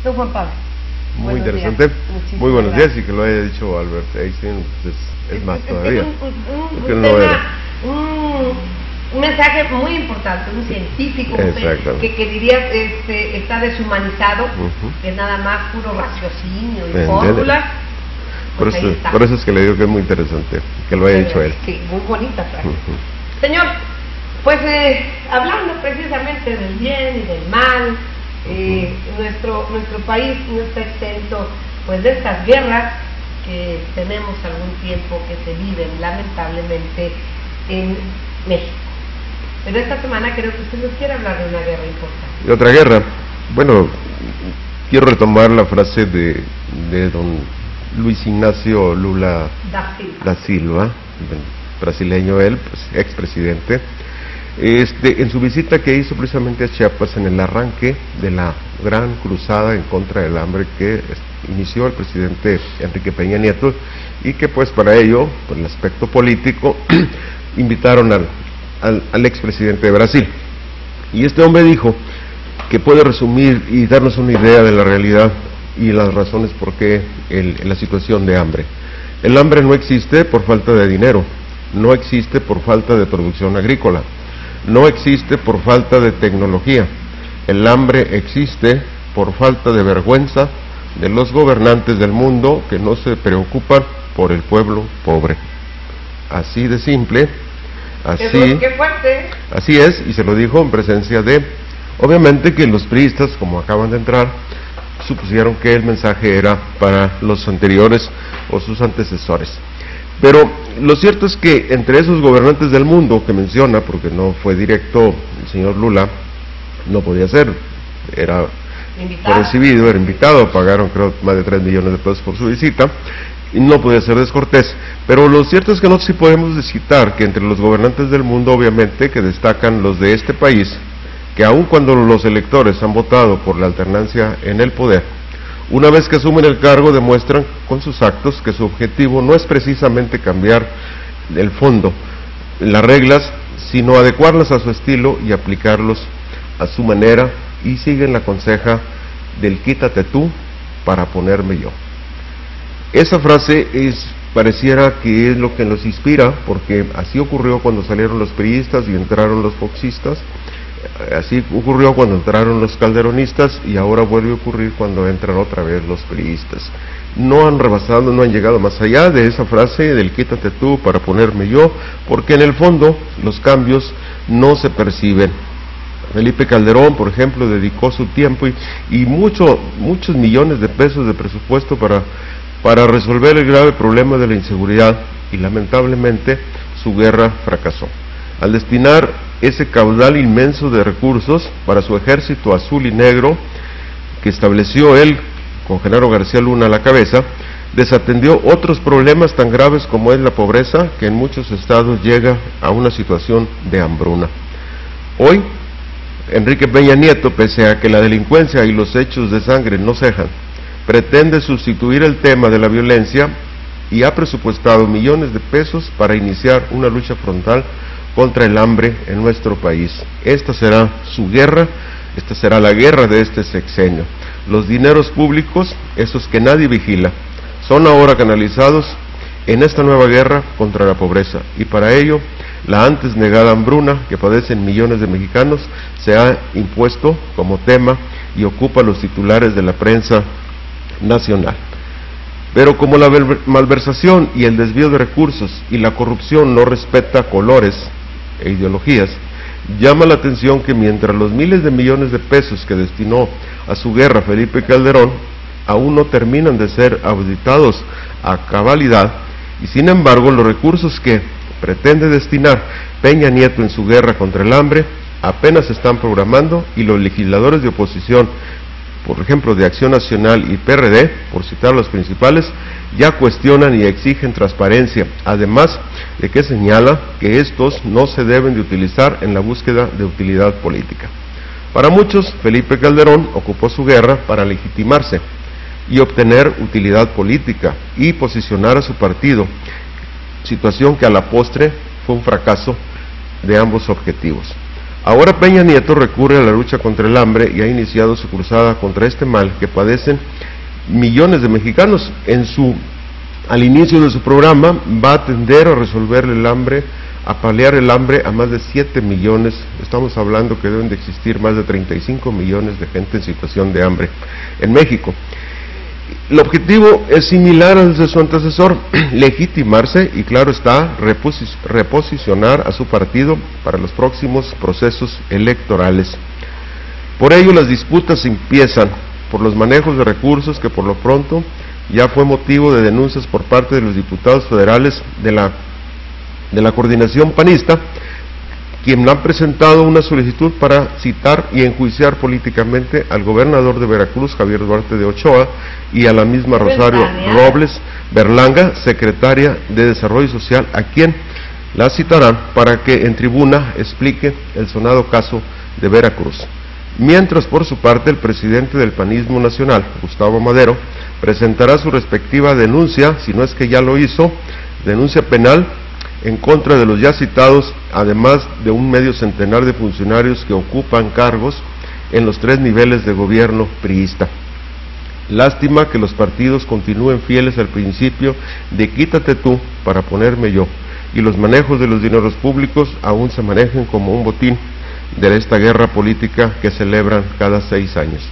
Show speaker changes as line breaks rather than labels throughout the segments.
Don Juan Pablo.
Muy interesante. Muy buenos días, y que lo haya dicho Albert Einstein pues es más todavía.
Un mensaje muy importante, un científico que dirías está deshumanizado, que nada más puro raciocinio y fórmulas.
Pues por eso es que le digo que es muy interesante que lo haya dicho él.
Sí, muy bonita frase. Señor, pues hablando precisamente del bien y del mal, nuestro país no está exento pues de estas guerras que tenemos algún tiempo que se viven lamentablemente en México. Pero esta semana creo que usted nos quiere hablar de una guerra importante.
¿De otra guerra? Bueno, quiero retomar la frase de don Luis Ignacio Lula da Silva, brasileño él, pues, expresidente, en su visita que hizo precisamente a Chiapas en el arranque de la gran cruzada en contra del hambre que inició el presidente Enrique Peña Nieto, y que pues para ello, por el aspecto político, invitaron al expresidente de Brasil. Y este hombre dijo que puede resumir y darnos una idea de la realidad y las razones por qué la situación de hambre. El hambre no existe por falta de dinero, no existe por falta de producción agrícola, no existe por falta de tecnología. El hambre existe por falta de vergüenza de los gobernantes del mundo que no se preocupan por el pueblo pobre. Así de simple,
qué fuerte.
Así es, y se lo dijo en presencia de, obviamente que los priistas, como acaban de entrar, supusieron que el mensaje era para los anteriores o sus antecesores. Pero lo cierto es que entre esos gobernantes del mundo que menciona, porque no fue directo el señor Lula, no podía ser, era recibido, era invitado, pagaron creo más de 3 millones de pesos por su visita, y no podía ser descortés. Pero lo cierto es que nosotros sí podemos citar que entre los gobernantes del mundo, obviamente, que destacan los de este país, que aun cuando los electores han votado por la alternancia en el poder, una vez que asumen el cargo demuestran con sus actos que su objetivo no es precisamente cambiar el fondo, las reglas, sino adecuarlas a su estilo y aplicarlos a su manera, y siguen la conseja del quítate tú para ponerme yo. Esa frase pareciera que es lo que nos inspira, porque así ocurrió cuando salieron los priistas y entraron los foxistas. Así ocurrió cuando entraron los calderonistas, y ahora vuelve a ocurrir cuando entran otra vez los priistas. No han rebasado, no han llegado más allá de esa frase del quítate tú para ponerme yo, porque en el fondo los cambios no se perciben. Felipe Calderón, por ejemplo, dedicó su tiempo y muchos millones de pesos de presupuesto para resolver el grave problema de la inseguridad, y lamentablemente su guerra fracasó. Al destinar ese caudal inmenso de recursos para su ejército azul y negro que estableció él con Genaro García Luna a la cabeza, desatendió otros problemas tan graves como es la pobreza, que en muchos estados llega a una situación de hambruna. Hoy, Enrique Peña Nieto, pese a que la delincuencia y los hechos de sangre no cejan, pretende sustituir el tema de la violencia y ha presupuestado millones de pesos para iniciar una lucha frontal contra el hambre en nuestro país. Esta será su guerra, esta será la guerra de este sexenio. Los dineros públicos, esos que nadie vigila, son ahora canalizados en esta nueva guerra contra la pobreza, y para ello la antes negada hambruna que padecen millones de mexicanos se ha impuesto como tema y ocupa los titulares de la prensa nacional. Pero como la malversación y el desvío de recursos y la corrupción no respeta colores e ideologías, llama la atención que mientras los miles de millones de pesos que destinó a su guerra Felipe Calderón aún no terminan de ser auditados a cabalidad, y sin embargo los recursos que pretende destinar Peña Nieto en su guerra contra el hambre apenas se están programando, y los legisladores de oposición, por ejemplo de Acción Nacional y PRD, por citar los principales, ya cuestionan y exigen transparencia, además de que señala que estos no se deben de utilizar en la búsqueda de utilidad política. Para muchos, Felipe Calderón ocupó su guerra para legitimarse y obtener utilidad política y posicionar a su partido, situación que a la postre fue un fracaso de ambos objetivos. Ahora Peña Nieto recurre a la lucha contra el hambre y ha iniciado su cruzada contra este mal que padecen millones de mexicanos. Al inicio de su programa va a tender a resolver el hambre, a paliar el hambre a más de 7 millones, estamos hablando que deben de existir más de 35 millones de gente en situación de hambre en México. El objetivo es similar al de su antecesor, legitimarse y, claro está, reposicionar a su partido para los próximos procesos electorales. Por ello, las disputas empiezan por los manejos de recursos que por lo pronto ya fue motivo de denuncias por parte de los diputados federales de la coordinación panista, quien ha presentado una solicitud para citar y enjuiciar políticamente al gobernador de Veracruz, Javier Duarte de Ochoa, y a la misma Rosario Robles Berlanga, secretaria de Desarrollo Social, a quien la citarán para que en tribuna explique el sonado caso de Veracruz. Mientras, por su parte, el presidente del panismo nacional, Gustavo Madero, presentará su respectiva denuncia, si no es que ya lo hizo, denuncia penal en contra de los ya citados, además de un medio centenar de funcionarios que ocupan cargos en los 3 niveles de gobierno priista. Lástima que los partidos continúen fieles al principio de quítate tú para ponerme yo, y los manejos de los dineros públicos aún se manejen como un botín de esta guerra política que celebran cada 6 años.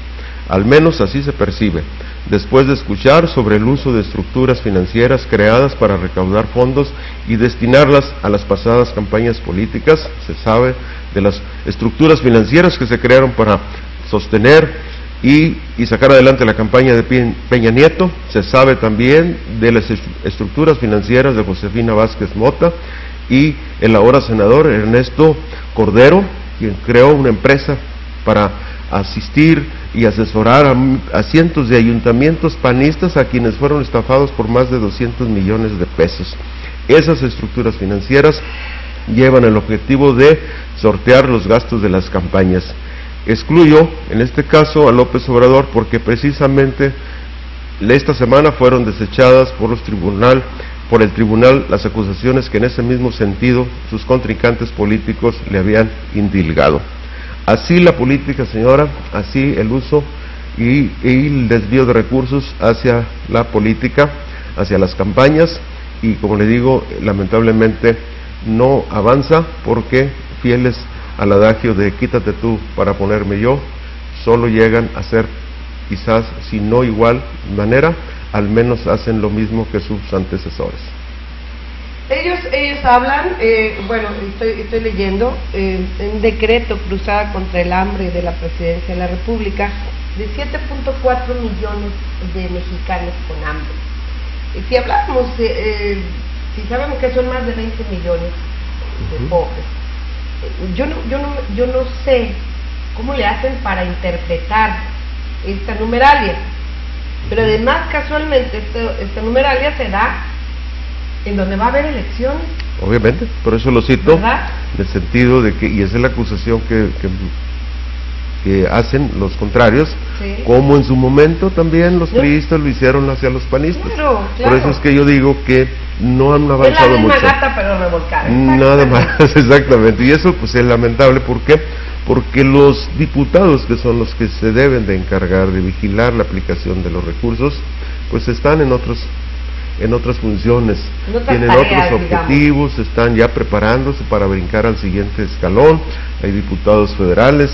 Al menos así se percibe, después de escuchar sobre el uso de estructuras financieras creadas para recaudar fondos y destinarlas a las pasadas campañas políticas. Se sabe de las estructuras financieras que se crearon para sostener y sacar adelante la campaña de Peña Nieto. Se sabe también de las estructuras financieras de Josefina Vázquez Mota y el ahora senador Ernesto Cordero, quien creó una empresa para asistir y asesorar a cientos de ayuntamientos panistas a quienes fueron estafados por más de 200 millones de pesos. Esas estructuras financieras llevan el objetivo de sortear los gastos de las campañas. Excluyo en este caso a López Obrador porque precisamente esta semana fueron desechadas por el tribunal las acusaciones que en ese mismo sentido sus contrincantes políticos le habían indilgado. Así la política, señora, así el uso y el desvío de recursos hacia la política, hacia las campañas, y como le digo, lamentablemente no avanza porque fieles al adagio de quítate tú para ponerme yo, solo llegan a ser quizás, si no igual manera, al menos hacen lo mismo que sus antecesores.
Ellos hablan, bueno, estoy leyendo, un decreto cruzada contra el hambre de la Presidencia de la República de 7.4 millones de mexicanos con hambre. Si hablamos, si sabemos que son más de 20 millones de pobres, yo no sé cómo le hacen para interpretar esta numeralia, pero además casualmente esta numeralia se da en donde va a haber elecciones.
Obviamente, por eso lo cito,
¿verdad?
en el sentido de que, y esa es la acusación que hacen los contrarios, sí, como en su momento también los priistas lo hicieron hacia los panistas.
Claro.
Por eso es que yo digo que no han avanzado mucho.
Es la misma gata pero revolcada.
Nada más, exactamente, y eso pues es lamentable. ¿Por qué? Porque los diputados, que son los que se deben de encargar de vigilar la aplicación de los recursos, pues están en otras funciones, tienen tareas, otros objetivos, están ya preparándose para brincar al siguiente escalón. Hay diputados federales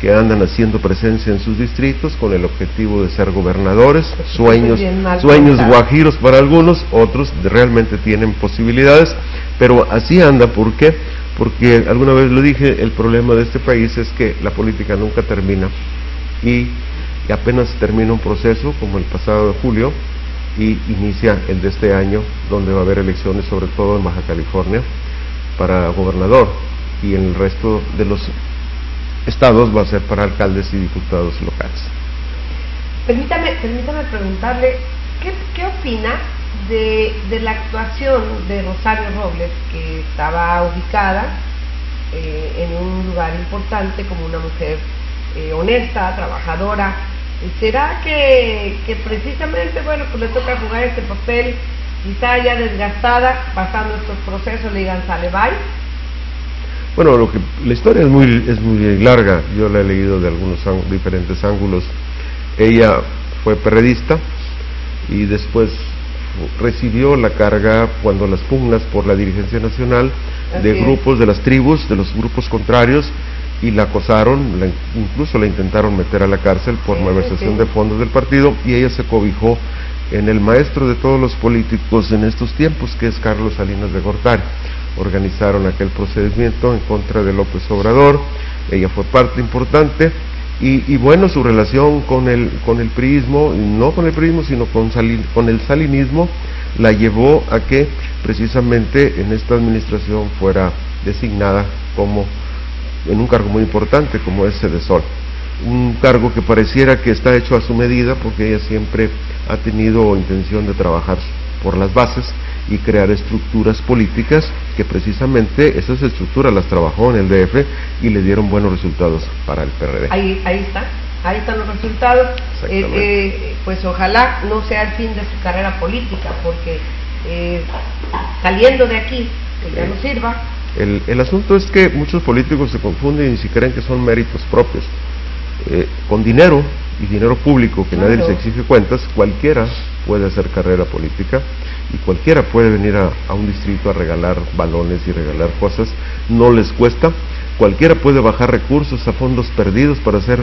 que andan haciendo presencia en sus distritos con el objetivo de ser gobernadores, sueños guajiros para algunos, otros realmente tienen posibilidades, pero así anda. ¿Por qué? Porque alguna vez lo dije, el problema de este país es que la política nunca termina y apenas termina un proceso como el pasado de julio y inicia el de este año, donde va a haber elecciones, sobre todo en Baja California, para gobernador, y en el resto de los estados va a ser para alcaldes y diputados locales.
Permítame preguntarle, ¿qué opina de la actuación de Rosario Robles, que estaba ubicada en un lugar importante como una mujer honesta, trabajadora? ¿Será que precisamente, bueno, pues le toca jugar este papel, quizá ya desgastada, pasando estos procesos, le digan sale bye?
Bueno, la historia es muy larga, yo la he leído de algunos diferentes ángulos. Ella fue perredista y después recibió la carga cuando las pugnas por la dirigencia nacional de grupos de las tribus, de los grupos contrarios, y la acosaron, incluso la intentaron meter a la cárcel por malversación de fondos del partido, y ella se cobijó en el maestro de todos los políticos en estos tiempos, que es Carlos Salinas de Gortari. Organizaron aquel procedimiento en contra de López Obrador, ella fue parte importante, y bueno, su relación con el priismo, no con el priismo, sino con el salinismo, la llevó a que precisamente en esta administración fuera designada en un cargo muy importante como es Sedesol, un cargo que pareciera que está hecho a su medida, porque ella siempre ha tenido intención de trabajar por las bases y crear estructuras políticas que precisamente esas estructuras las trabajó en el DF y le dieron buenos resultados para el PRD.
Ahí están los resultados. Pues ojalá no sea el fin de su carrera política, porque saliendo de aquí, que ya no sirva.
El asunto es que muchos políticos se confunden y si creen que son méritos propios. Con dinero y dinero público que nadie les exige cuentas, cualquiera puede hacer carrera política y cualquiera puede venir a un distrito a regalar balones y regalar cosas, no les cuesta. Cualquiera puede bajar recursos a fondos perdidos para hacer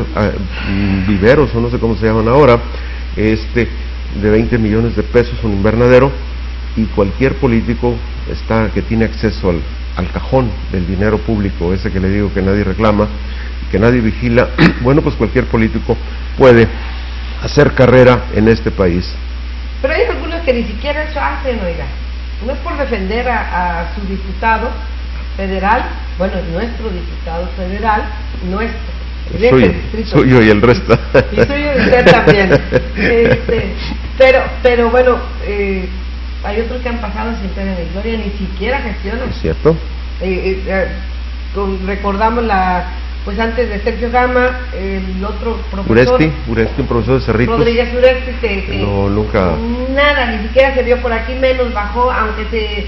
viveros, o no sé cómo se llaman ahora, de 20 millones de pesos un invernadero, y cualquier político que tiene acceso al cajón del dinero público, ese que le digo que nadie reclama, que nadie vigila, bueno, pues cualquier político puede hacer carrera en este país.
Pero hay algunos que ni siquiera eso hacen, oiga. No es por defender a su diputado federal, bueno, nuestro diputado federal,
suyo y el resto.
Y suyo y usted también. Pero bueno, hay otros que han pasado sin pena ni gloria, ni siquiera gestionan.
¿Es cierto?
Recordamos pues antes de Sergio Gama, el otro profesor
Uresti, un profesor de Cerritos,
Rodríguez Uresti, que
nunca
nada, ni siquiera se vio por aquí, menos bajó, aunque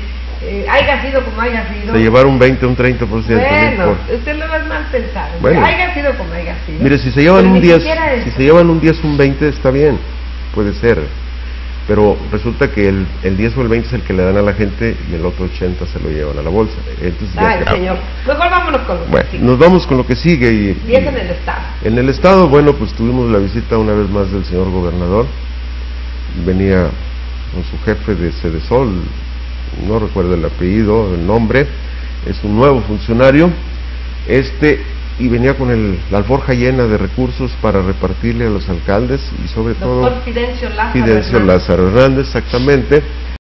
haya sido como haya sido.
Se llevaron un 20, un 30%.
Bueno, usted lo va a mal pensar,
bueno,
haya sido como haya sido.
Mire, si se llevan un 10, un 20 está bien, puede ser, pero resulta que el 10 o el 20 es el que le dan a la gente y el otro 80 se lo llevan a la bolsa. Entonces,
señor, mejor vámonos con lo que sigue.
Nos vamos con lo que sigue.
Y es en el Estado.
En el Estado, bueno, pues tuvimos la visita una vez más del señor gobernador. Venía con su jefe de Sedesol, no recuerdo el apellido, el nombre, es un nuevo funcionario, y venía con la alforja llena de recursos para repartirle a los alcaldes y sobre todo
Fidencio Lázaro
Lázaro Hernández, exactamente,